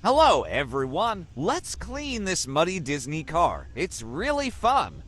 Hello, everyone. Let's clean this muddy Disney car. It's really fun.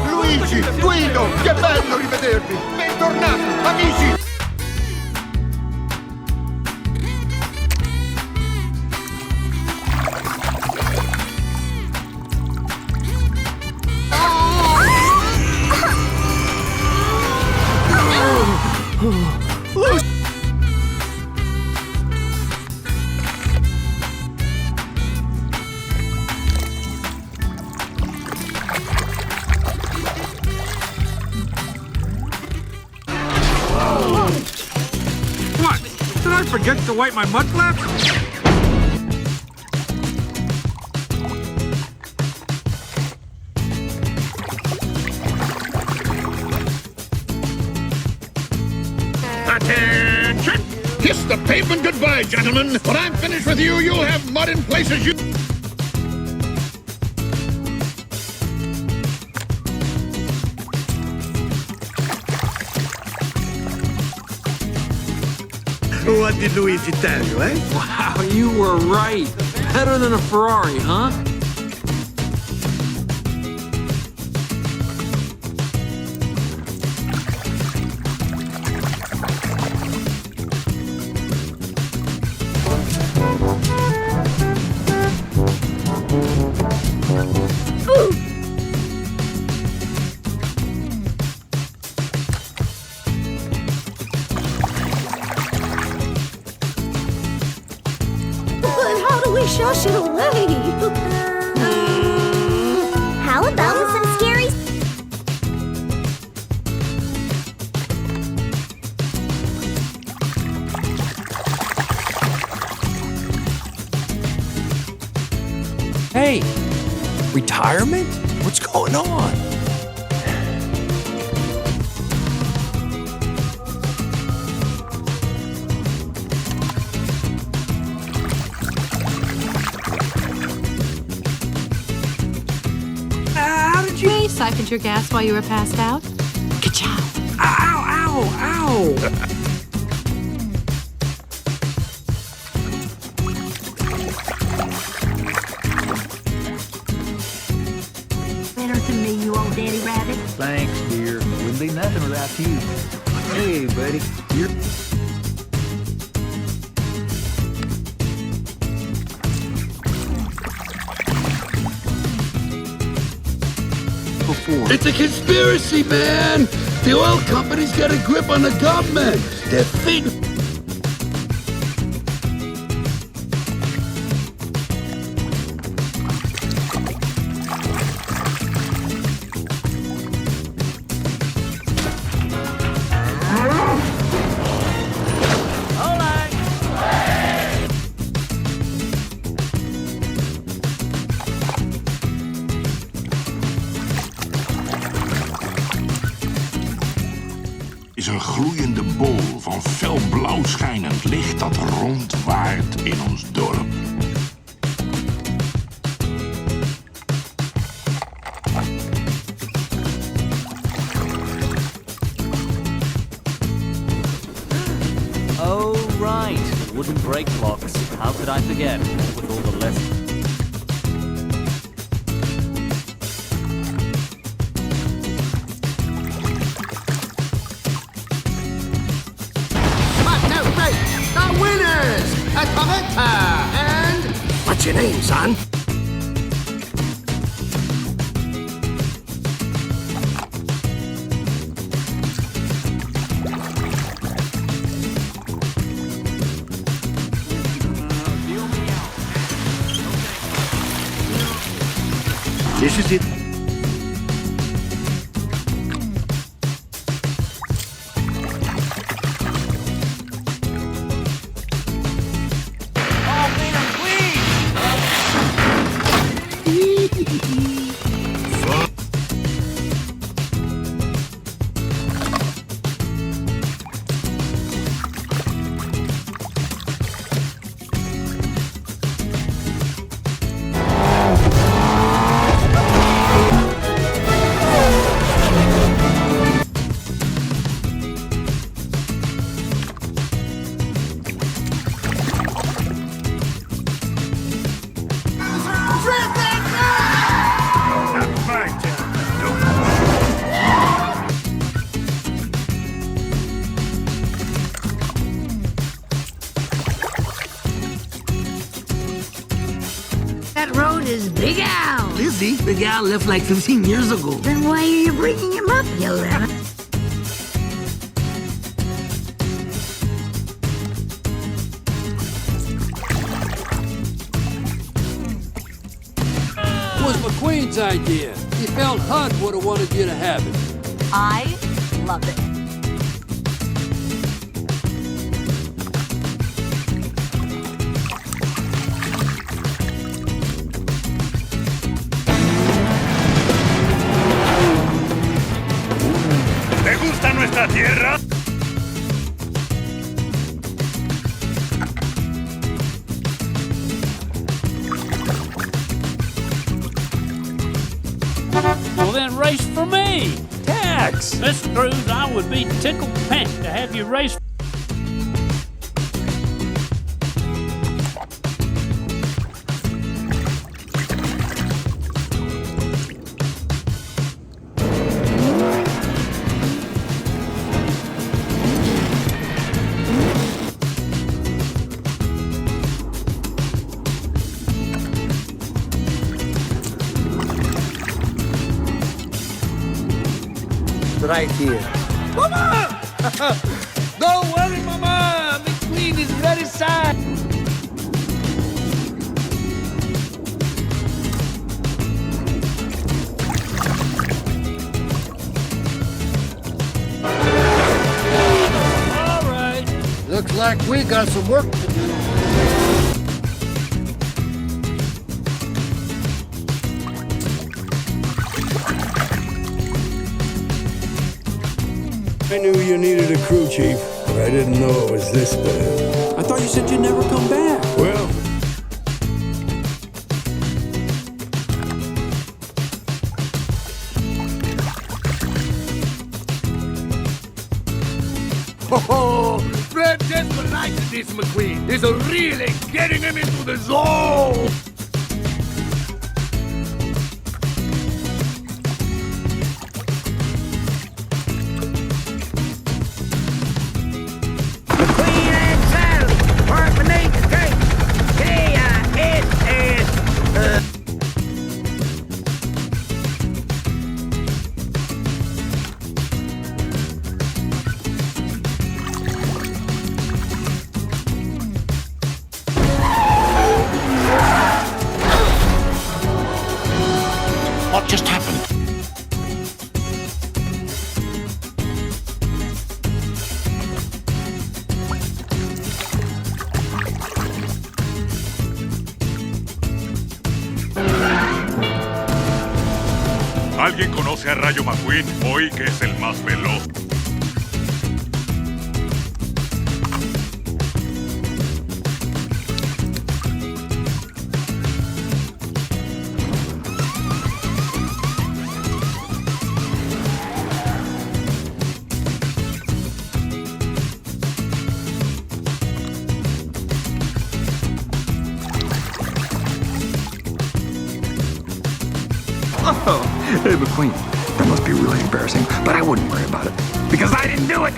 Luigi, Guido, che bello rivedervi! Bentornati, amici! What? Did I forget to wipe my mud flaps? Attention! Kiss the pavement goodbye, gentlemen. When I'm finished with you, you'll have mud in places you... What did Luigi tell you, eh? Wow, you were right. Better than a Ferrari, huh? Shush it away. How about some scary... retirement? What's going on? How did you... Ray siphoned your gas while you were passed out. Ka-chow. Ow, ow, ow! Better than me, you old daddy rabbit. Thanks, dear. Wouldn't be nothing without you. Hey, buddy. You're... Before. It's a conspiracy, man! The oil company's got a grip on the government. They're feeding... is een gloeiende bol van fel blauw schijnend licht dat rondwaart in ons dorp. Oh, right. Wooden brake blocks. How could I forget? With all the lessons. The winners! A Tomica! And... What's your name, son? This is it. That road is Big Al. Lizzie, the gal left like 15 years ago. Then why are you bringing him up, you lemon? It was McQueen's idea. He felt HUD would have wanted you to have it. I love it. ¿Te gusta nuestra tierra? Well, then race for me. Tax. Miss Cruz, I would be tickled pink to have you race. Right here. Mama! Don't worry, Mama. McQueen is ready side. All right. Looks like we got some work to do. I knew you needed a crew chief, but I didn't know it was this bad. I thought you said you'd never come back. Well, Oh, Fred just likes this McQueen. It's really getting him into the zone. McQueen and Sally, part beneath the tape. K-I-S-S. What just happened? ¿Alguien conoce a Rayo McQueen hoy que es el más veloz? Oh, hey, McQueen. That must be really embarrassing, but I wouldn't worry about it because I didn't do it.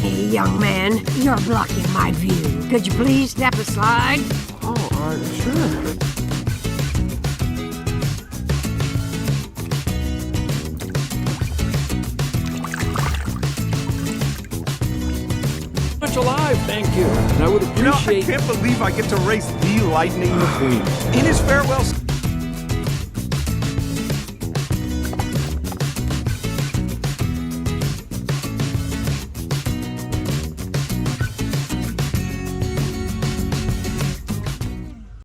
Hey, young man, you're blocking my view. Could you please step aside? Sure. Much alive, thank you. And I would appreciate... I can't believe I get to race the Lightning McQueen. In his farewell...